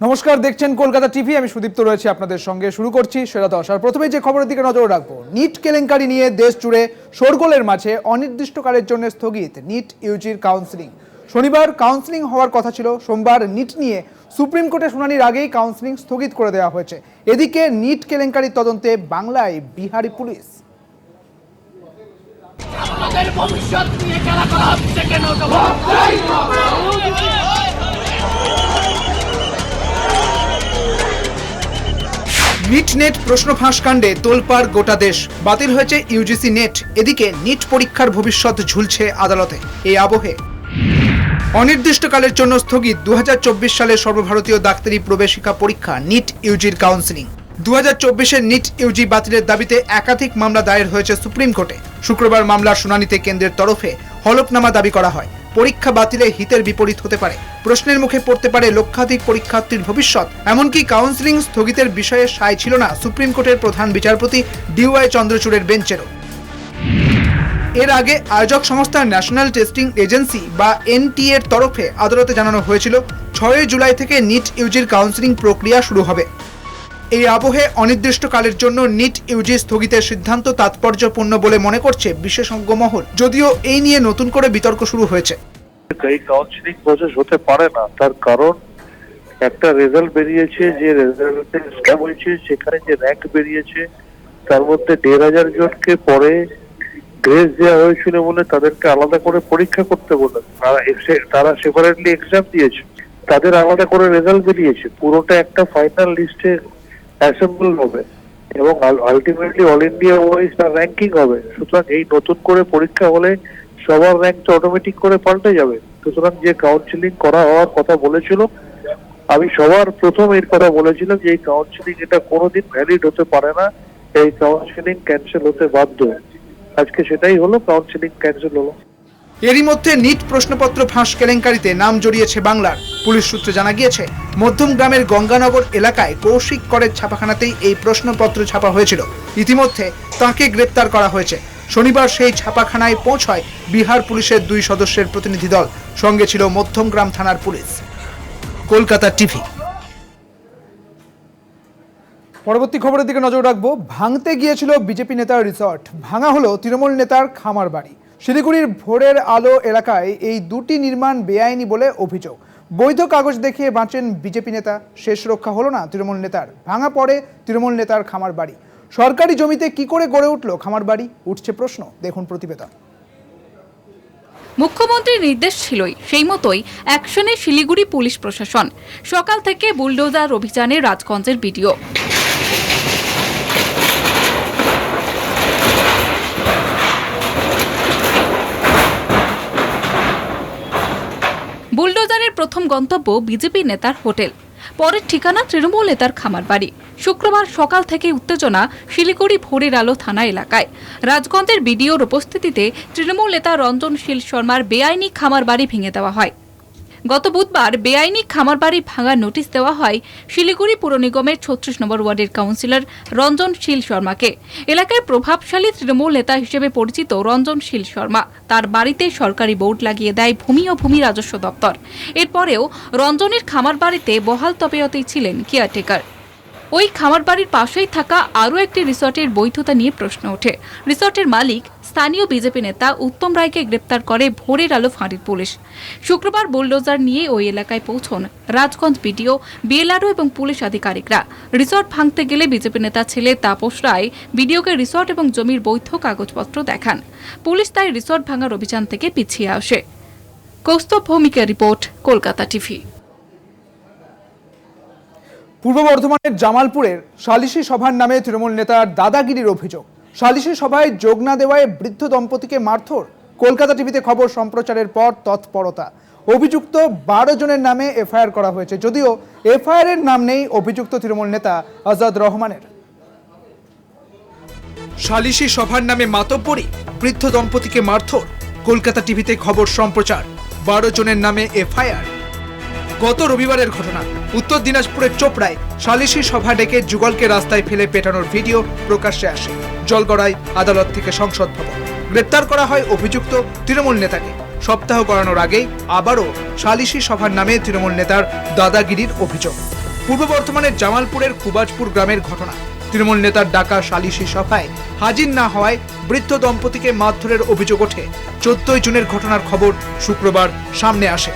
নমস্কার, দেখছেন কলকাতা টিভি। আমি সুদীপ্ত রয়েছি আপনাদের সঙ্গে। শুরু করছি সেরা 10। আর প্রথমে যে খবরের দিকে নজর রাখবো, নিট কেলেঙ্কারি নিয়ে দেশ জুড়ে শোরগোলের মাঝে অনির্দিষ্টকালের জন্য স্থগিত নিট ইউজির কাউন্সিলিং। শনিবার কাউন্সিলিং হওয়ার কথা ছিল, সোমবার নিট নিয়ে সুপ্রিম কোর্টে শুনানির আগেই কাউন্সিলিং স্থগিত করে দেওয়া হয়েছে। এদিকে নিট কেলেঙ্কারির তদন্তে বাংলায় বিহারি পুলিশ। নিট নেট প্রশ্ন ফাঁস কাণ্ডে তোলপাড় গোটা দেশ। বাতিল হয়েছে ইউজিসি নেট। এদিকে নিট পরীক্ষার ভবিষ্যৎ ঝুলছে আদালতে। এই আবহে অনির্দিষ্টকালের জন্য স্থগিত 2024 সালের সর্বভারতীয় ডাক্তারি প্রবেশিকা পরীক্ষা নিট ইউজির কাউন্সিলিং। 2024-এর নিট ইউজি বাতিলের দাবিতে একাধিক মামলা দায়ের হয়েছে সুপ্রিম কোর্টে। শুক্রবার মামলার শুনানিতে কেন্দ্রের তরফে হলফনামা দাবি করা হয়। পরীক্ষা বাতিলে হিতের বিপরীত হতে পারে, প্রশ্নের মুখে পড়তে পারে লক্ষাধিক পরীক্ষার্থীর ভবিষ্যৎ। এমনকি কাউন্সিলিং স্থগিতের বিষয়ে সায় ছিল না সুপ্রিম কোর্টের প্রধান বিচারপতি ডিওয়াই চন্দ্রচূড়ের বেঞ্চেরও। এর আগে আয়োজক সংস্থা ন্যাশনাল টেস্টিং এজেন্সি বা এনটিএ এর তরফে আদালতে জানানো হয়েছিল 6 জুলাই থেকে নিট ইউজির কাউন্সিলিং প্রক্রিয়া শুরু হবে। এই আবহে অনির্দিষ্টকালের জন্য নিট ইউজি স্থগিতের সিদ্ধান্ত তাৎপর্যপূর্ণ বলে মনে করছে বিশেষজ্ঞ মহল, যদিও এই নিয়ে নতুন করে বিতর্ক শুরু হয়েছে। এই কাউন্সিলিং প্রসেস হতে পারে না, তার কারণ একটা রেজাল্ট বেরিয়েছে, যে রেজাল্টে স্ক্যাম হয়েছে, সেখানে যে র্যাঙ্ক বেরিয়েছে তার মধ্যে 1,500 জনকে পরে গ্রেস দেওয়া হয়েছিল বলে তাদেরকে আলাদা করে পরীক্ষা করতে বলে তারা সেপারেটলি এক্সাম দিয়েছে, তাদের আলাদা করে রেজাল্ট বেরিয়েছে। পুরোটা একটা ফাইনাল লিস্টে অ্যাসেম্বল হবে এবং আলটিমেটলি অল ইন্ডিয়া ওয়াইজ তার র্যাঙ্কিং হবে। সুতরাং এই নতুন করে পরীক্ষা হলে সবার র্যাঙ্ক তো অটোমেটিক করে পাল্টে যাবে। সুতরাং যে কাউন্সিলিং করা হওয়ার কথা বলেছিল, আমি সবার প্রথম এর কথা বলেছিলাম যে এই কাউন্সিলিং এটা কোনোদিন ভ্যালিড হতে পারে না, এই কাউন্সিলিং ক্যান্সেল হতে বাধ্য। আজকে সেটাই হলো, কাউন্সিলিং ক্যান্সেল হলো। এরই মধ্যে নিট প্রশ্নপত্র ফাঁস কেলেঙ্কারিতে নাম জড়িয়েছে বাংলার। পুলিশ সূত্রে জানা গিয়েছে, মধ্যমগ্রামের গঙ্গানগর এলাকায় কৌশিক করের ছাপাখানাতেই এই প্রশ্নপত্র ছাপা হয়েছিল। ইতিমধ্যে তাঁকে গ্রেপ্তার করা হয়েছে। শনিবার সেই ছাপাখানায় পৌঁছায় বিহার পুলিশের 2 সদস্যের প্রতিনিধি দল। সঙ্গে ছিল মধ্যমগ্রাম থানার পুলিশ। কলকাতা টিভি। পরবর্তী খবরের দিকে নজর রাখবো। ভাঙতে গিয়েছিল বিজেপি নেতার রিসর্ট, ভাঙা হলো তৃণমূল নেতার খামার বাড়ি। শিলিগুড়ির ভোরের আলো এলাকায় এই দুটি নির্মাণ বেআইনি বলে অভিযোগ। বৈধ কাগজ দেখিয়ে বাঁচেন বিজেপি নেতা, শেষ রক্ষা হলো না তৃণমূল নেতার। ভাঙা পড়ে তৃণমূল নেতার খামার বাড়ি। সরকারি জমিতে কি করে গড়ে উঠল খামার বাড়ি, উঠছে প্রশ্ন। দেখুন প্রতিবেদন। মুখ্যমন্ত্রীর নির্দেশ ছিলই, সেই মতোই অ্যাকশনে শিলিগুড়ি পুলিশ প্রশাসন। সকাল থেকে বুলডোজার অভিযানে রাজগঞ্জের বিডিও। বুলডোজারের প্রথম গন্তব্য বিজেপি নেতার হোটেল, পরের ঠিকানা তৃণমূল নেতার খামার বাড়ি। শুক্রবার সকাল থেকে উত্তেজনা শিলিগুড়ি ভোরের আলো থানা এলাকায়। রাজগঞ্জের বিডিওর উপস্থিতিতে তৃণমূল নেতা রঞ্জন শীল শর্মার বেআইনি খামার বাড়ি ভেঙে দেওয়া হয়। গত বুধবার বেআইনি খামার বাড়ি ভাঙার নোটিশ দেওয়া হয় শিলিগুড়ি পুর নিগমের 36 নম্বর ওয়ার্ডের কাউন্সিলর রঞ্জন শীল শর্মাকে। এলাকার প্রভাবশালী তৃণমূল নেতা হিসেবে পরিচিত রঞ্জন শীল শর্মা তার বাড়িতে সরকারি বোর্ড লাগিয়ে দেয় ভূমি ও ভূমি রাজস্ব দপ্তর। এরপরেও রঞ্জনের খামার বাড়িতে বহাল তবিয়তেই ছিলেন কেয়ারটেকার। ওই খামার বাড়ির পাশেই থাকা আরও একটি রিসর্টের বৈধতা নিয়ে প্রশ্ন ওঠে। রিসর্টের মালিক স্থানীয় বিজেপি নেতা উত্তম রায়কে গ্রেপ্তার করে ভোরের আলো ফাঁড়ির পুলিশ। শুক্রবার বুলডোজার নিয়ে ওই এলাকায় পৌঁছন রাজগঞ্জ বিডিও, বিএলআরও এবং পুলিশ আধিকারিকরা। রিসর্ট ভাঙতে গেলে বিজেপি নেতা ছেলে তাপস রায় বিডিওকে রিসর্ট এবং জমির বৈধ কাগজপত্র দেখান। পুলিশ তাই রিসর্ট ভাঙার অভিযান থেকে পিছিয়ে আসে। কৌস্তব ভৌমিকের রিপোর্ট, কলকাতা টিভি। পূর্ব বর্ধমানের জামালপুরের সালিশি সভার নামে তৃণমূল নেতার দাদাগিরির অভিযোগ। সালিশি সভায় যোগ না দেওয়ায় বৃদ্ধ দম্পতিকে মারধর। কলকাতা টিভিতে খবর সম্প্রচারের পর তৎপরতা। অভিযুক্ত 12 জনের নামে এফআইআর করা হয়েছে, যদিও এফআইআর এর নাম নেই অভিযুক্ত তৃণমূল নেতা আজাদ রহমানের। সালিশি সভার নামে মাতব্বরি, বৃদ্ধ দম্পতিকে মারধর। কলকাতা টিভিতে খবর সম্প্রচার, 12 জনের নামে এফআইআর। গত রবিবারের ঘটনা। উত্তর দিনাজপুরের চোপড়ায় সালিশি সভা ডেকে যুগলকে রাস্তায় ফেলে পেটানোর ভিডিও প্রকাশ্যে আসে। জলগড়ায় আদালত থেকে সংসদ ভবন। গ্রেপ্তার করা হয় অভিযুক্ত তৃণমূল নেতাকে। সপ্তাহ গড়ানোর আগেই আবারও সালিশি সভার নামে তৃণমূল নেতার দাদাগিরির অভিযোগ। পূর্ব বর্ধমানের জামালপুরের কুবাজপুর গ্রামের ঘটনা। তৃণমূল নেতার ডাকা সালিশি সভায় হাজির না হওয়ায় বৃদ্ধ দম্পতিকে মারধরের অভিযোগ ওঠে। 14 জুনের ঘটনার খবর শুক্রবার সামনে আসে।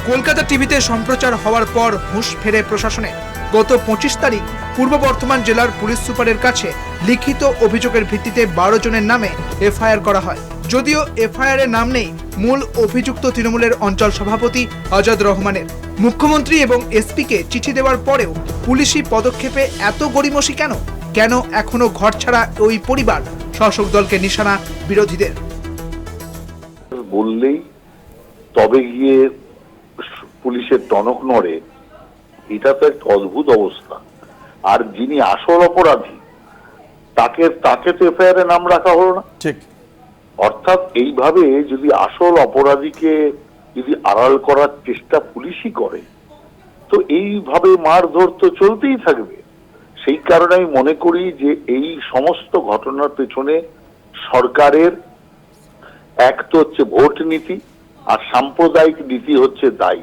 কলকাতা টিভিতে সম্প্রচার হওয়ার পর হুঁশ ফেরে প্রশাসনে। গত 25 তারিখ পূর্ব বর্ধমান জেলার পুলিশ সুপারের কাছে লিখিত অভিযোগের ভিত্তিতে 12 জনের নামে এফআইআর করা হয়। যদিও এফআইআর এর নাম নেই মূল অভিযুক্ত তৃণমূলের অঞ্চল সভাপতি আজাদ রহমানের। মুখ্যমন্ত্রী এবং এসপিকে চিঠি দেওয়ার পরেও পুলিশি পদক্ষেপে এত গড়িমসি কেন? কেন এখনো ঘরছাড়া ওই পরিবার? শাসক দলকে নিশানা বিরোধীদের। বললেই তবে গিয়ে পুলিশের টনক নড়ে, এটা তো একটা অদ্ভুত অবস্থা। আর যিনি আসল অপরাধী তাকে তো এফআইআর এ নাম রাখা হলো না। ঠিক। অর্থাৎ এইভাবে যদি আসল অপরাধীকে যদি আড়াল করার চেষ্টা পুলিশই করে, তো এইভাবে মারধর তো চলতেই থাকবে। সেই কারণে আমি মনে করি যে এই সমস্ত ঘটনার পেছনে সরকারের এক তো হচ্ছে ভোট নীতি, আর সাম্প্রদায়িক নীতি হচ্ছে দায়ী।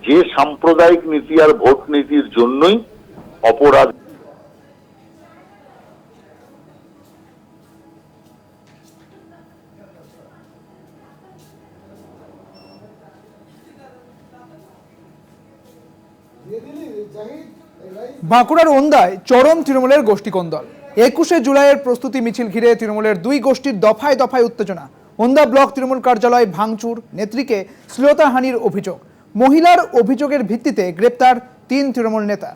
যে সাম্প্রদায়িক নীতি আর ভোট নীতির জন্যই অপরাধ। বাঁকুড়ার ওন্দায় চরম তৃণমূলের গোষ্ঠীকন্দল। 21শে জুলাইয়ের প্রস্তুতি মিছিল ঘিরে তৃণমূলের দুই গোষ্ঠীর দফায় দফায় উত্তেজনা। ওন্দা ব্লক তৃণমূল কার্যালয় ভাঙচুর, নেত্রীকে শ্লীলতাহানির অভিযোগ। মহিলার অভিযোগের ভিত্তিতে গ্রেপ্তার 3 তৃণমূল নেতা।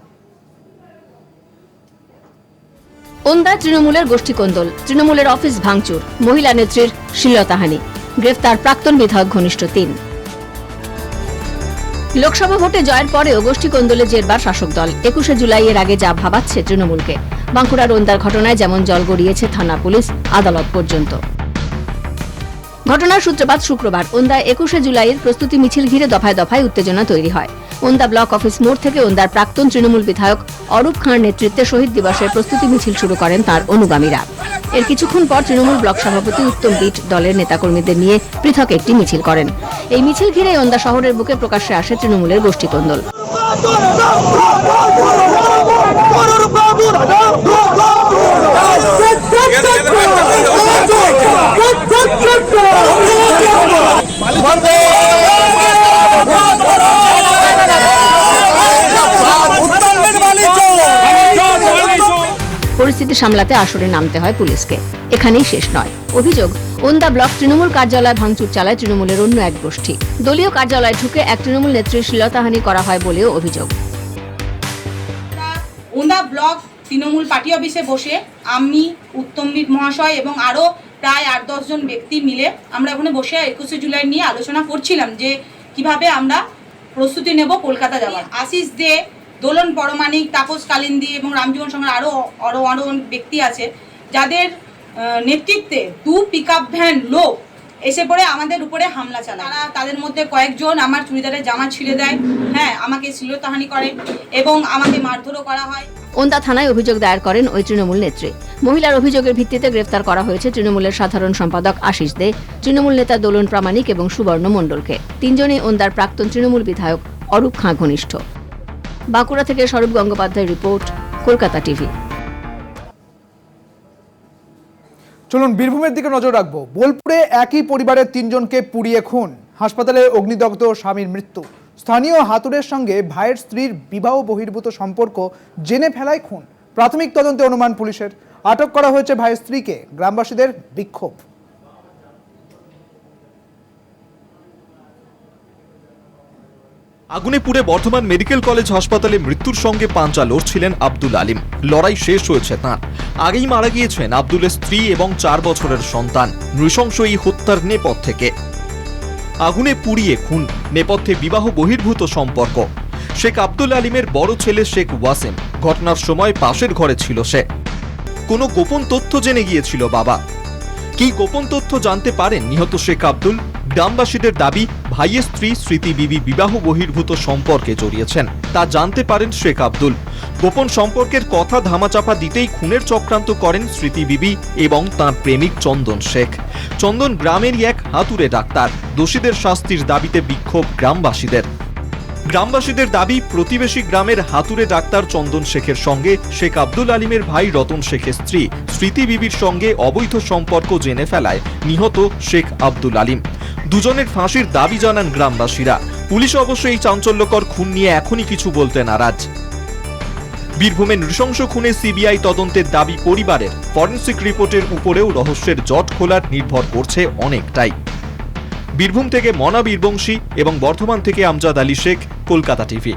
ওন্দা তৃণমূলের গোষ্ঠীকন্দল, তৃণমূলের অফিস ভাঙচুর, মহিলা নেত্রীর শ্লীলতাহানি, গ্রেফতার প্রাক্তন বিধায়ক ঘনিষ্ঠ 3। লোকসভা ভোটে জয়ের পরেও গোষ্ঠীকন্দলে জেরবার শাসক দল। 21শে জুলাইয়ের আগে যা ভাবাচ্ছে তৃণমূলকে। বাঁকুড়ার ওন্দার ঘটনায় যেমন জল গড়িয়েছে থানা, পুলিশ, আদালত পর্যন্ত। ঘটনার সূত্রপাত শুক্রবার। ওন্দায় 21শে জুলাইয়ের প্রস্তুতি মিছিল ঘিরে দফায় দফায় উত্তেজনা তৈরি হয়। ওন্দা ব্লক অফিস মোড় থেকে ওন্দার প্রাক্তন তৃণমূল বিধায়ক অরূপ খাঁর নেতৃত্বে শহীদ দিবসের প্রস্তুতি মিছিল শুরু করেন তার অনুগামীরা। এর কিছুক্ষণ পর তৃণমূল ব্লক সভাপতি উত্তম বিট দলের নেতাকর্মীদের নিয়ে পৃথক একটি মিছিল করেন। এই মিছিল ঘিরে ওন্দা শহরের বুকে প্রকাশ্যে আসে তৃণমূলের গোষ্ঠীকন্দল। পরিস্থিতি সামলাতে আসরে নামতে হয় পুলিশকে। এখানেই শেষ নয়। অভিযোগ, ওন্দা ব্লক তৃণমূল কার্যালয় ভাঙচুর চালায় তৃণমূলের অন্য এক গোষ্ঠী। দলীয় কার্যালয়ে ঢুকে এক তৃণমূল নেত্রীর শ্লীলতাহানি করা হয় বলেও অভিযোগ। ওন্দা ব্লক তৃণমূল পার্টি অফিসে বসে আমি, উত্তম বিট মহাশয় এবং আরও প্রায় 8-10 জন ব্যক্তি মিলে আমরা ওখানে বসে 21শে জুলাই নিয়ে আলোচনা করছিলাম যে কিভাবে আমরা প্রস্তুতি নেব কলকাতা যাওয়ার। আশিস দে, দোলন পরমাণিক, তাপস কালিন্দী এবং রামজীবন সঙ্গে আরও ব্যক্তি আছে, যাদের নেতৃত্বে 2 পিকআপ ভ্যান লোক এসে পড়ে আমাদের উপরে হামলা চালায়। তাদের মধ্যে কয়েকজন আমার চুড়িদারের জামা ছিঁড়ে দেয়, আমাকে শ্লীলতাহানি করে এবং আমাকে মারধরও করা হয়। ওন্দা থানায় অভিযোগ দায়ের করেন ওই তৃণমূল নেত্রী। মহিলার অভিযোগের ভিত্তিতে গ্রেফতার করা হয়েছে তৃণমূলের সাধারণ সম্পাদক আশিস দে, তৃণমূল নেতা দোলন প্রামাণিক এবং সুবর্ণ মণ্ডলকে। 3 জনই ওন্দার প্রাক্তন তৃণমূল বিধায়ক অরূপ খাঁ ঘনিষ্ঠ। বাঁকুড়া থেকে স্বরূপ গঙ্গোপাধ্যায় রিপোর্ট, কলকাতা টিভি। চলুন বীরভূমের দিকে নজর রাখবো। বোলপুরে একই পরিবারের 3 জনকে পুড়িয়ে খুন, হাসপাতালে অগ্নিদগ্ধ স্বামীর মৃত্যু। স্থানীয় হাতুড়ের সঙ্গে ভাইয়ের স্ত্রীর বিবাহ বহির্ভূত সম্পর্ক জেনে ফেলায় খুন। প্রাথমিক তদন্তে অনুমান পুলিশের। আটক করা হয়েছে ভাইয়ের স্ত্রীকে। গ্রামবাসীদের বিক্ষোভ। আগুনে পুড়ে বর্ধমান মেডিকেল কলেজ হাসপাতালে মৃত্যুর সঙ্গে পাঞ্জা লড়ছিলেন আব্দুল আলিম। লড়াই শেষ হয়েছে তাঁর। আগেই মারা গিয়েছেন আব্দুলের স্ত্রী এবং 4 বছরের সন্তান। নৃশংস এই হত্যার নেপথ্যে আগুনে পুড়িয়ে খুন, নেপথ্যে বিবাহ বহির্ভূত সম্পর্ক। শেখ আব্দুল আলিমের বড় ছেলে শেখ ওয়াসিম। ঘটনার সময় পাশের ঘরে ছিল সে। কোনো গোপন তথ্য জেনে গিয়েছিল বাবা। কি গোপন তথ্য জানতে পারেন নিহত শেখ আব্দুল? গ্রামবাসীদের দাবি, ভাইয়ের স্ত্রী স্মৃতি বিবি বিবাহ বহির্ভূত সম্পর্কে জড়িয়েছেন, তা জানতে পারেন শেখ আব্দুল। গোপন সম্পর্কের কথা ধামাচাপা দিতেই খুনের চক্রান্ত করেন স্মৃতি বিবি এবং তাঁর প্রেমিক চন্দন শেখ। চন্দন গ্রামেরই এক হাতুড়ে ডাক্তার। দোষীদের শাস্তির দাবিতে বিক্ষোভ গ্রামবাসীদের। গ্রামবাসীদের দাবি, প্রতিবেশী গ্রামের হাতুড়ে ডাক্তার চন্দন শেখের সঙ্গে শেখ আব্দুল আলিমের ভাই রতন শেখের স্ত্রী স্মৃতি বিবির সঙ্গে অবৈধ সম্পর্ক জেনে ফেলায় নিহত শেখ আব্দুল আলিম। দুজনের ফাঁসির দাবি জানান গ্রামবাসীরা। পুলিশ অবশ্য এই চাঞ্চল্যকর খুন নিয়ে এখনই কিছু বলতে নারাজ। বীরভূমে নৃশংস খুনে সিবিআই তদন্তের দাবি পরিবারের। ফরেনসিক রিপোর্টের উপরেও রহস্যের জট খোলার নির্ভর করছে অনেকটাই। বীরভূম থেকে মনা বীরবংশী এবং বর্ধমান থেকে আমজাদ আলী শেখ, কলকাতা টিভি।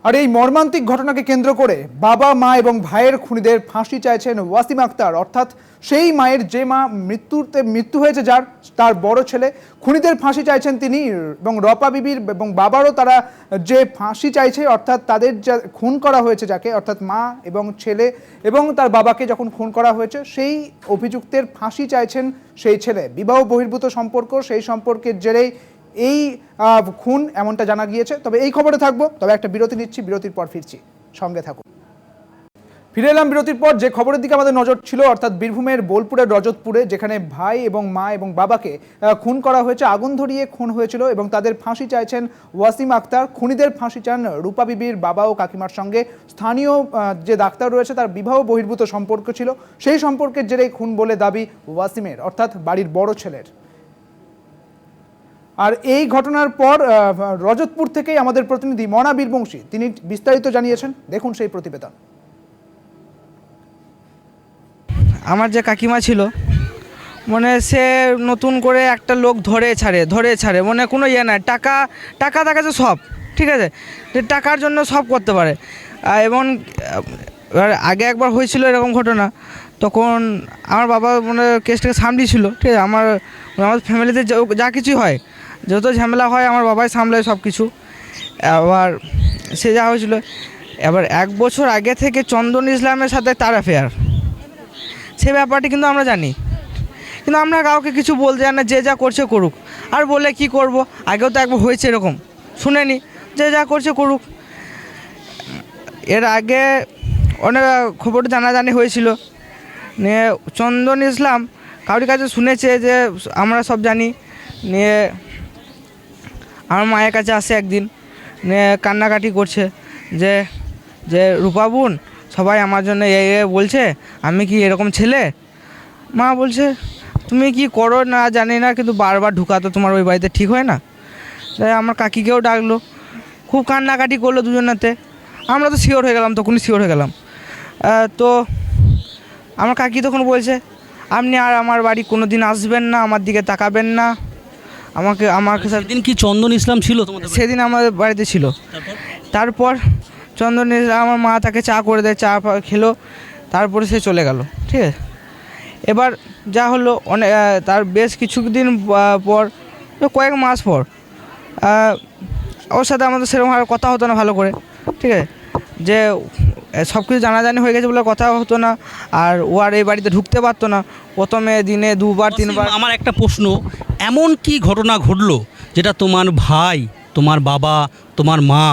আর এই মর্মান্তিক ঘটনাকে কেন্দ্র করে বাবা, মা এবং ভাইয়ের খুনিদের ফাঁসি চাইছেন ওয়াসিম আক্তার, অর্থাৎ সেই মায়ের যে মা মৃত্যু হয়েছে যার, তার বড় ছেলে। খুনিদের ফাঁসি চাইছেন তিনি এবং রপা বিবির এবং বাবারও তারা যে ফাঁসি চাইছে, অর্থাৎ তাদের যা খুন করা হয়েছে যাকে, অর্থাৎ মা এবং ছেলে এবং তার বাবাকে যখন খুন করা হয়েছে সেই অভিযুক্তের ফাঁসি চাইছেন সেই ছেলে। বিবাহ বহির্ভূত সম্পর্ক, সেই সম্পর্কের জেরেই এই খুন, এমনটা জানা গিয়েছে। তবে এই খবরে থাকবো, তবে একটা বিরতি নিচ্ছি, বিরতির পর ফিরছি, সঙ্গে থাকুন। ফিরে এলাম বিরতির পর। যে খবরের দিকে আমাদের নজর ছিল, অর্থাৎ বীরভূমের বোলপুরের রজতপুরে, যেখানে ভাই এবং মা এবং বাবাকে খুন করা হয়েছে, আগুন ধরিয়ে খুন হয়েছিল এবং তাদের ফাঁসি চাইছেন ওয়াসিম আক্তার। খুনিদের ফাঁসি চান রূপা বিবির বাবা ও কাকিমার সঙ্গে। স্থানীয় যে ডাক্তার রয়েছে তার বিবাহ বহির্ভূত সম্পর্ক ছিল, সেই সম্পর্কের জেরেই খুন বলে দাবি ওয়াসিমের, অর্থাৎ বাড়ির বড় ছেলের। আর এই ঘটনার পর রজতপুর থেকেই আমাদের প্রতিনিধি মনা বীরবংশী তিনি বিস্তারিত জানিয়েছেন, দেখুন সেই প্রতিবেদন। আমার যে কাকিমা ছিল, মানে সে নতুন করে একটা লোক ধরে ছাড়ে, মানে কোনো ইয়ে নাই, টাকা তার কাছে সব ঠিক আছে, টাকার জন্য সব করতে পারে। এবং আগে একবার হয়েছিল এরকম ঘটনা, তখন আমার বাবা মানে কেসটাকে সামলিয়েছিল, ঠিক আছে। আমার ফ্যামিলিতে যা কিছুই হয়, যত ঝামেলা হয় আমার বাবাই সামলায় সব কিছু। আবার সে যা হয়েছিল, এবার 1 বছর আগে থেকে চন্দন ইসলামের সাথে তার অ্যাফেয়ার, সে ব্যাপারটি কিন্তু আমরা জানি, কিন্তু আমরা কাউকে কিছু বলতে জানি না, যে যা করছে করুক। আর বলে কি করব, আগেও তো একবার হয়েছে এরকম, শুনেনি, যে যা করছে করুক। এর আগে অনেক খবর জানাজানি হয়েছিল, নিয়ে চন্দন ইসলাম কারোর কাছে শুনেছে যে আমরা সব জানি, নিয়ে আমার মায়ের কাছে আসে একদিন, নিয়ে কান্নাকাটি করছে যে যে রূপা বোন সবাই আমার জন্য এ বলছে, আমি কি এরকম ছেলে? মা বলছে তুমি কি করো না জানি না, কিন্তু বারবার ঢুকাতো তোমার ওই বাড়িতে ঠিক হয় না। তাই আমার কাকিকেও ডাকলো, খুব কান্নাকাটি করলো দুজনাতে। আমরা তো শিওর হয়ে গেলাম, তখনই শিওর হয়ে গেলাম। তো আমার কাকি তখন বলছে আপনি আর আমার বাড়ি কোনো দিন আসবেন না, আমার দিকে তাকাবেন না। আমার সেদিন কি চন্দন ইসলাম ছিল তোমাদের? সেদিন আমাদের বাড়িতে ছিল। তারপর চন্দন ইসলাম, আমার মা তাকে চা করে দেয়, চা খেলো, তারপরে সে চলে গেল, ঠিক আছে। এবার যা হলো, অনেক তার বেশ কিছুদিন পর, কয়েক মাস পর, ওর সাথে আমাদের সেরকম আর কথা হতো না ভালো করে, ঠিক আছে। যে সব কিছু জানাজানি হয়ে গেছে বলে কথা হতো না, আর ও আর এই বাড়িতে ঢুকতে পারতো না। প্রথমে দিনে 2বার 3বার। আমার একটা প্রশ্ন, এমন কি ঘটনা ঘটলো যেটা তোমার ভাই, তোমার বাবা, তোমার মা,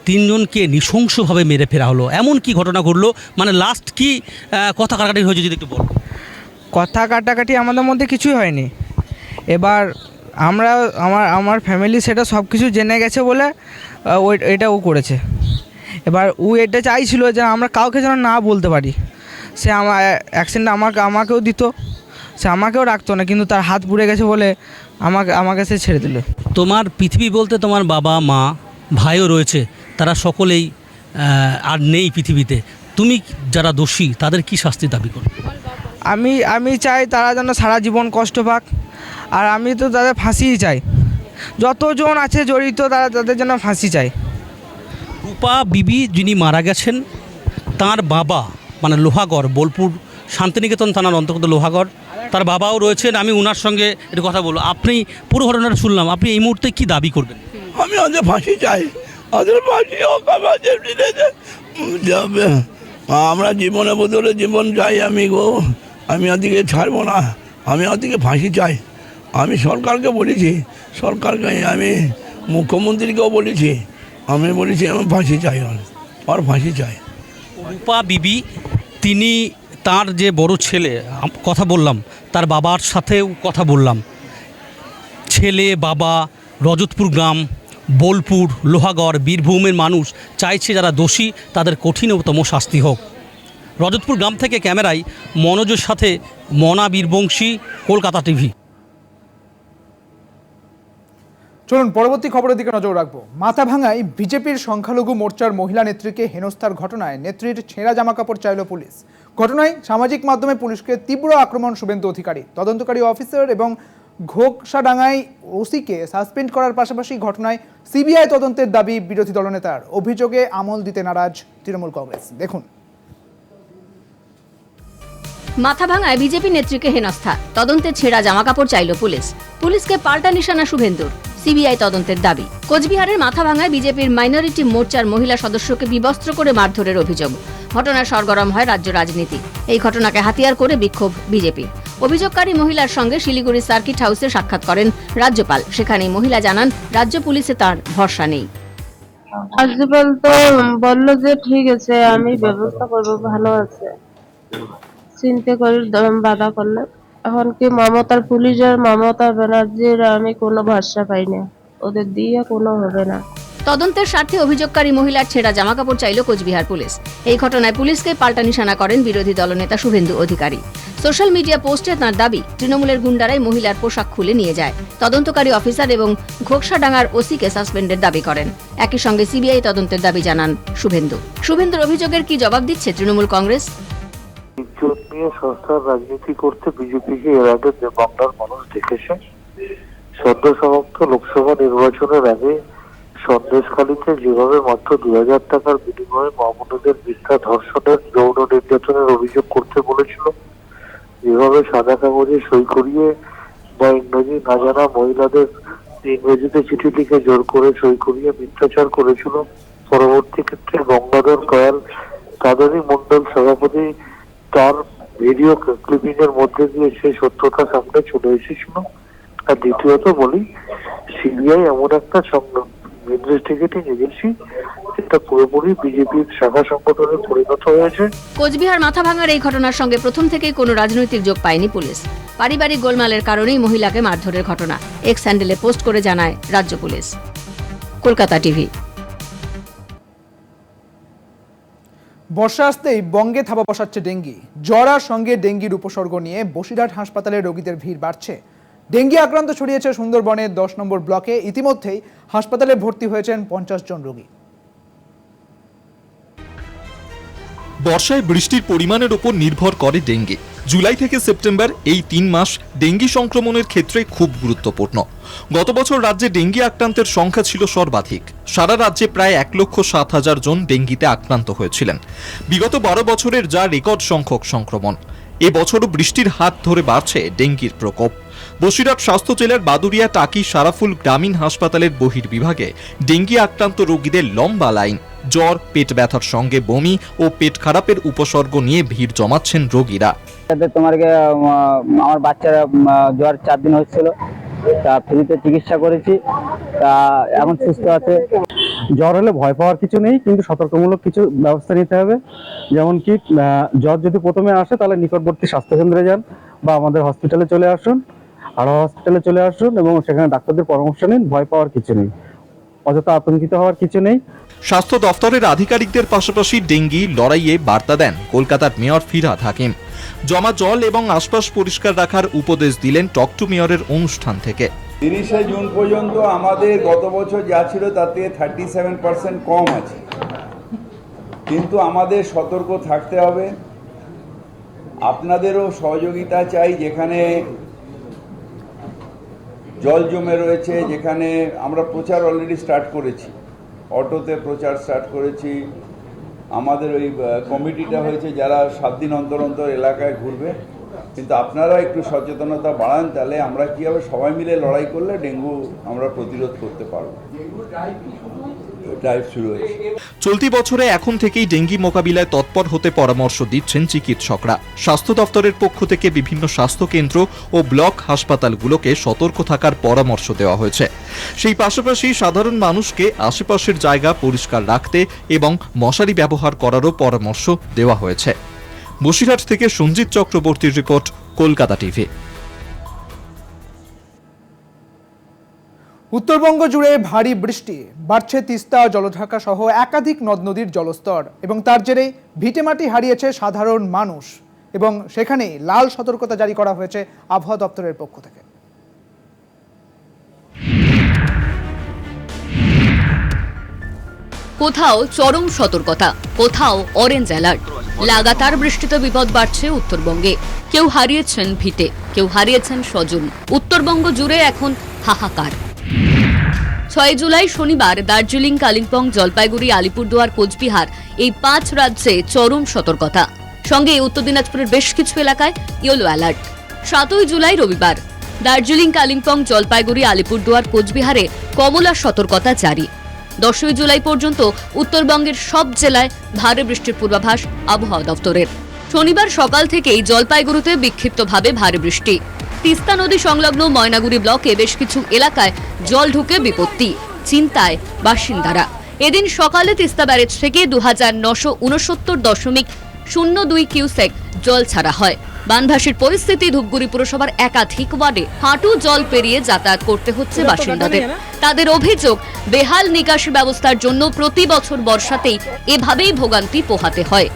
3 জনকে নৃশংসভাবে মেরে ফেরা হলো? এমন কি ঘটনা ঘটলো, মানে লাস্ট কি কথা কাটাকাটি হয়েছে, যদি একটু বলো। কথা কাটাকাটি আমাদের মধ্যে কিছুই হয়নি। এবার আমরা আমার ফ্যামিলি সেটা সব কিছু জেনে গেছে বলে এটা ও করেছে। এবার ও এটা চাইছিল যে আমরা কাউকে যেন না বলতে পারি। সে আমার অ্যাক্সিডেন্ট আমাকেও দিত, সে আমাকেও রাখতো না, কিন্তু তার হাত পুড়ে গেছে বলে আমাকে সে ছেড়ে দিল। তোমার পৃথিবী বলতে তোমার বাবা, মা, ভাইও রয়েছে, তারা সকলেই আর নেই পৃথিবীতে। তুমি যারা দোষী তাদের কি শাস্তি দাবি করো? আমি চাই তারা যেন সারা জীবন কষ্ট পাক, আর আমি তো তাদের ফাঁসিই চাই। যতজন আছে জড়িত তাদের জন্য ফাঁসি চাই। রূপা বিবি যিনি মারা গেছেন, তার বাবা মানে লোহাগড়, বোলপুর শান্তিনিকেতন থানার অন্তর্গত লোহাগড়, তার বাবাও রয়েছেন। আমি ওনার সঙ্গে একটু কথা বলবো। আপনি পুরো ঘটনাটা শুনলাম, আপনি এই মুহূর্তে কি দাবি করবেন? আমি ওদের ফাঁসি চাই, ওদের ফাঁসি যাবে। আমরা জীবনে বদলে জীবন চাই, আমি ওদিকে ছাড়বো না, আমি ওদিকে ফাঁসি চাই। আমি সরকারকে বলেছি, সরকারকে আমি মুখ্যমন্ত্রীকেও বলেছি, আমি বলেছি আমি ফাঁসি চাই, আর ফাঁসি চাই। রূপা বিবি, তিনি তার যে বড় ছেলে, কথা বললাম, তার বাবার সাথেও কথা বললাম, ছেলে বাবা রজতপুর গ্রাম, বোলপুর, লোহাগড়, বীরভূমের মানুষ চাইছে যারা দোষী তাদের কঠিনতম শাস্তি হোক। রজতপুর গ্রাম থেকে ক্যামেরায় মনোজের সাথে মনা বীরবংশী, কলকাতা টিভি। চলুন পরবর্তী খবরের দিকে নজর রাখবো। মাথাভাঙায় বিজেপির সংখ্যালঘু মোর্চার মহিলা নেত্রীকে হেনস্থার ঘটনায় নেত্রীর ছেঁড়া জামাকাপড় চাইল পুলিশ। ঘটনায় সামাজিক মাধ্যমে পুলিশকে তীব্র আক্রমণ শুভেন্দু অধিকারী। তদন্তকারী অফিসার এবং ঘোকসাডাঙ্গায় ওসিকে সাসপেন্ড করার পাশাপাশি ঘটনায় সিবিআই তদন্তের দাবি বিরোধী দলনেতার। অভিযোগে আমল দিতে নারাজ তৃণমূল কংগ্রেস। দেখুন। মাথাভাঙায় বিজেপি নেত্রীকে হেনস্থা, তদন্তে ছেঁড়া জামাকাপড় চাইল পুলিশ। পুলিশকে পাল্টা নিশানা শুভেন্দুর, সিবিআই তদন্তের দাবি। কোচবিহারের মাথাভাঙায় বিজেপির মাইনরিটি মোর্চার মহিলা সদস্যকে বিবস্ত্র করে মারধরের অভিযোগ। ঘটনায় সরগরম হয় রাজ্য রাজনীতি। এই ঘটনাকে হাতিয়ার করে বিক্ষোভ বিজেপি। অভিযোগকারী মহিলার সঙ্গে শিলিগুড়ি সার্কিট হাউসে সাক্ষাৎ করেন রাজ্যপাল। সেখানেই মহিলা জানান রাজ্য পুলিশে তার ভরসা নেই। রাজ্যপাল তো বললো যে ঠিক আছে আমি ব্যবস্থা করবো, ভালো আছে, চিন্তা করে বাধা করলে। এখন কি মমতার পুলিশ আর মমতা ব্যানার্জির আমি কোনো ভরসা পাই না, ওদের দিয়ে কোনো হবে না। তদন্তের স্বার্থে অভিযোগকারী মহিলার ছেঁড়া জামাকাপড় চাইল কোচবিহার পুলিশ। এই ঘটনায় পুলিশকে পাল্টা নিশানা করেন বিরোধী দলনেতা শুভেন্দু অধিকারী। সোশ্যাল মিডিয়া পোস্টে তাঁর দাবি তৃণমূলের গুন্ডারাই মহিলার পোশাক খুলে নিয়ে যায়। তদন্তকারী অফিসার এবং ঘোকসাডাঙ্গার ওসিকে সাসপেন্ডের দাবি করেন। একই সঙ্গে সিবিআই তদন্তের দাবি জানান শুভেন্দু। শুভেন্দুর অভিযোগের কি জবাব দিচ্ছে তৃণমূল কংগ্রেস? ইজ্জত নিয়ে সংস্থার রাজনীতি করতে বিজেপিকে এর আগে বাংলার মানুষ দেখেছে। সদ্য সমাপ্ত লোকসভা নির্বাচনের আগে সন্দেশখালীতে যেভাবে মাত্র 2000 টাকার বিনিময়ে মামুনুদের মিথ্যা ধর্ষণের, যৌন নির্যাতনের অভিযোগ করতে বলেছিল, যেভাবে সাদা কাগজে সই করিয়ে বা ইংরেজি না জানা মহিলাদের ইংরেজিতে চিঠি লিখে জোর করে সই করিয়ে মিথ্যাচার করেছিল, পরবর্তী ক্ষেত্রে গঙ্গাধর কয়াল, কাদরী মন্ডল সভাপতি তার ভিডিও ক্লিপিং এর মধ্যে দিয়ে সেই সত্যতা সামনে চলে এসেছিল। আর দ্বিতীয়ত বলি, সিবিআই এমন একটা ইনভেস্টিগেটিং এজেন্সি যেটা পুরোপুরি বিজেপির শাখা সংগঠনে পরিণত হয়েছে। কোচবিহার মাথাভাঙার এই ঘটনার সঙ্গে প্রথম থেকেই কোনো রাজনৈতিক যোগ পায়নি পুলিশ। পারিবারিক গোলমালের কারণেই মহিলাকে মারধরের ঘটনা এক্স হ্যান্ডেলে পোস্ট করে জানায় রাজ্য পুলিশ। কলকাতা টিভি। বর্ষা আসতেই বঙ্গে থাবা বসাচ্ছে ডেঙ্গি। জ্বর আর সঙ্গে ডেঙ্গির উপসর্গ নিয়ে বসিরহাট হাসপাতালে রোগীদের ভিড় বাড়ছে। ডেঙ্গি আক্রান্ত ছড়িয়েছে সুন্দরবনের 10 নম্বর ব্লকে। ইতিমধ্যেই হাসপাতালে ভর্তি হয়েছেন 50 জন রোগী। বর্ষায় বৃষ্টির পরিমাণের উপর নির্ভর করে ডেঙ্গি। জুলাই থেকে সেপ্টেম্বর এই 3 মাস ডেঙ্গি সংক্রমণের ক্ষেত্রে খুব গুরুত্বপূর্ণ। গত বছর রাজ্যে ডেঙ্গি আক্রান্তের সংখ্যা ছিল সর্বাধিক। সারা রাজ্যে প্রায় 1,07,000 জন ডেঙ্গিতে আক্রান্ত হয়েছিলেন। বিগত 12 বছরের যা রেকর্ড সংখ্যক সংক্রমণ। এবছরও বৃষ্টির হাত ধরে বাড়ছে ডেঙ্গির প্রকোপ। বসিরহাট স্বাস্থ্য জেলার বাদুরিয়া টাকি সারাফুল গ্রামীণ হাসপাতালের বহির্বিভাগে ডেঙ্গি আক্রান্ত রোগীদের লম্বা লাইন। জ্বর, পেট ব্যথার সঙ্গে বমি ও পেট খারাপের উপসর্গ নিয়ে ভিড় জমাচ্ছেন রোগীরা। আমার বাচ্চারা জ্বর 4 দিন হচ্ছিল, তা ফ্রিতে চিকিৎসা করেছি, তা এখন সুস্থ আছে। জ্বর হলে ভয় পাওয়ার কিছু নেই, কিন্তু সতর্কমূলক কিছু ব্যবস্থা নিতে হবে। যেমন কি জ্বর যদি প্রথমে আসে তাহলে নিকটবর্তী স্বাস্থ্যকেন্দ্রে যান বা আমাদের হসপিটালে চলে আসুন, আরো হসপিটালে চলে আসুন এবং সেখানে ডাক্তারদের পরামর্শ নিন। ভয় পাওয়ার কিছু নেই, অযথা আতঙ্কিত হওয়ার কিছু নেই। স্বাস্থ্য দফতরের আধিকারিকদের পাশাপাশি ডেঙ্গি লড়াইয়ে বার্তা দেন কলকাতার মেয়র ফিরহাদ হাকিম। জমা জল এবং আশপাশ পরিষ্কার রাখার উপদেশ দিলেন টক টু মেয়রের অনুষ্ঠান থেকে। 30শে জুন পর্যন্ত আমাদের গত বছর যা ছিল তাতে 37% কম আছে, কিন্তু আমাদের সতর্ক থাকতে হবে। আপনাদেরও সহযোগিতা চাই। যেখানে জল জমে রয়েছে, যেখানে আমরা প্রচার অলরেডি স্টার্ট করেছি, অটোতে প্রচার স্টার্ট করেছি। আমাদের ওই কমিটিটা হয়েছে যারা 7 দিন অন্তর অন্তর এলাকায় ঘুরবে, কিন্তু আপনারা একটু সচেতনতা বাড়ান, তাহলে আমরা কীভাবে সবাই মিলে লড়াই করলে ডেঙ্গু আমরা প্রতিরোধ করতে পারব। চলতি বছরে এখন থেকেই ডেঙ্গি মোকাবিলায় তৎপর হতে পরামর্শ দিচ্ছেন চিকিৎসকরা। স্বাস্থ্য দফতরের পক্ষ থেকে বিভিন্ন স্বাস্থ্য কেন্দ্র ও ব্লক হাসপাতালগুলোকে সতর্ক থাকার পরামর্শ দেওয়া হয়েছে। সেই পাশাপাশি সাধারণ মানুষকে আশেপাশের জায়গা পরিষ্কার রাখতে এবং মশারি ব্যবহার করারও পরামর্শ দেওয়া হয়েছে। বসিরহাট থেকে সঞ্জিত চক্রবর্তীর রিপোর্ট, কলকাতা টিভি। উত্তরবঙ্গ জুড়ে ভারী বৃষ্টি, বাড়ছে তিস্তা জলঢাকা সহ একাধিক নদ নদীর জলস্তর এবং তার জেরে ভিটেমাটি হারিয়েছে সাধারণ মানুষ এবং সেখানে লাল সতর্কতা জারি করা হয়েছে আবহাওয়া দপ্তরের পক্ষ থেকে। কোথাও চরম সতর্কতা, কোথাও অরেঞ্জ অ্যালার্ট। লাগাতার বৃষ্টিতে বিপদ বাড়ছে উত্তরবঙ্গে। কেউ হারিয়েছেন ভিটে, কেউ হারিয়েছেন স্বজন। উত্তরবঙ্গ জুড়ে এখন হাহাকার। 6 জুলাই শনিবার দার্জিলিং, কালিম্পং, জলপাইগুড়ি, আলিপুরদুয়ার, কোচবিহার এই 5 রাজ্যে চরম সতর্কতা, সঙ্গে উত্তর দিনাজপুরের বেশ কিছু এলাকায় ইয়েলো অ্যালার্ট। 7 জুলাই রবিবার দার্জিলিং, কালিম্পং, জলপাইগুড়ি, আলিপুরদুয়ার, কোচবিহারে কমলা সতর্কতা জারি। 10 জুলাই পর্যন্ত উত্তরবঙ্গের সব জেলায় ভারী বৃষ্টির পূর্বাভাস আবহাওয়া দপ্তরের। শনিবার সকাল থেকেই জলপাইগুড়িতে বিক্ষিপ্তভাবে ভারী বৃষ্টি। তিস্তা নদী সংলগ্ন ময়নাগুড়ি ব্লকে বেশ কিছু এলাকায় জল ঢুকে বিপত্তি, চিন্তায় বাসিন্দারা। এদিন সকালে তিস্তা ব্যারেজ থেকে 2969.02 কিউসেক জল ছাড়া হয়। বানভাসির পরিস্থিতি, ধূপগুড়ি পুরসভার একাধিক ওয়ার্ডে হাঁটু জল পেরিয়ে যাতায়াত করতে হচ্ছে বাসিন্দাদের। তাদের অভিযোগ, বেহাল নিকাশি ব্যবস্থার জন্য প্রতি বছর বর্ষাতেই এভাবেই ভোগান্তি পোহাতে হয়।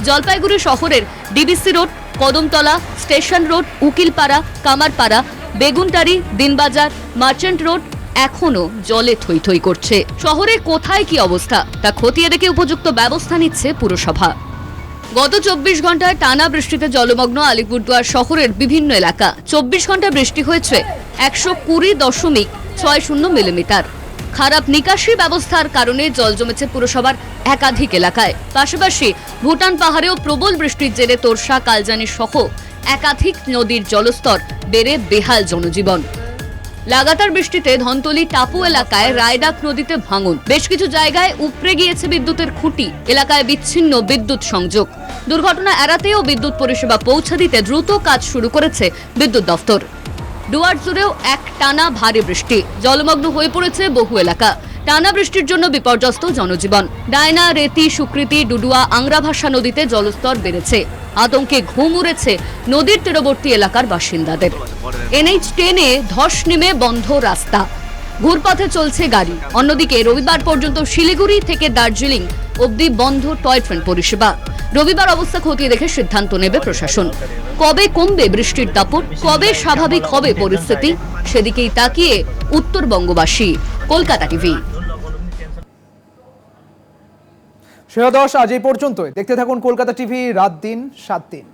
জলপাইগুড়ি শহরের DBC road, Kadamtala, station road, Ukilpara, Kamarpara, Beguntari, Dinbazar, merchant road এখনো জলে থই থই করছে। শহরে কোথায় কি অবস্থা তা খতিয়ে দেখে উপযুক্ত ব্যবস্থা নিচ্ছে পুরসভা। গত 24 ঘন্টায় টানা বৃষ্টিতে জলমগ্ন আলিপুরদুয়ার শহরের বিভিন্ন এলাকা। 24 ঘন্টা বৃষ্টি হয়েছে 120.60 মিলিমিটার। খারাপ নিকাশি ব্যবস্থার কারণে জল জমেছে পুরসভার একাধিক এলাকায়। পাশাপাশি ভুটান পাহাড়েও প্রবল বৃষ্টির জেরে তোরসা, কালজানি সহ একাধিক নদীর জলস্তর বেড়ে বেহাল জনজীবন। লাগাতার বৃষ্টিতে ধনতলি টাপু এলাকায় রায়ডাক নদীতে ভাঙন। বেশ কিছু জায়গায় উপড়ে গিয়েছে বিদ্যুতের খুঁটি, এলাকায় বিচ্ছিন্ন বিদ্যুৎ সংযোগ। দুর্ঘটনা এড়াতেও বিদ্যুৎ পরিষেবা পৌঁছে দিতে দ্রুত কাজ শুরু করেছে বিদ্যুৎ দফতর। ডুয়ার্স জুড়েও এক টানা ভারী বৃষ্টি, জলমগ্ন হয়ে পড়েছে বহু এলাকা। টানা বৃষ্টির জন্য বিপর্যস্ত জনজীবন। ডায়না, রেতি, সুকৃতি, ডুডুয়া, আংরাভাষা নদীতে জলস্তর বেড়েছে। আতঙ্কে ঘুম উড়েছে নদীর তীরবর্তী এলাকার বাসিন্দাদের। NH10 ধস নেমে বন্ধ রাস্তা, ঘুরপথে চলছে গাড়ি। অন্যদিকে রবিবার পর্যন্ত শিলিগুড়ি থেকে দার্জিলিং অবধি বন্ধ টয় ট্রেন পরিষেবা। রবিবার অবস্থা খতিয়ে দেখে সিদ্ধান্ত নেবে প্রশাসন। কবে কমবে বৃষ্টির দাপট, কবে স্বাভাবিক হবে পরিস্থিতি, সেদিকেই তাকিয়ে উত্তরবঙ্গবাসী। কলকাতা টিভি। শ্রেয়া দশ, আজ এই পর্যন্তই। দেখতে থাকুন কলকাতা টিভি, রাত দিন 7 দিন।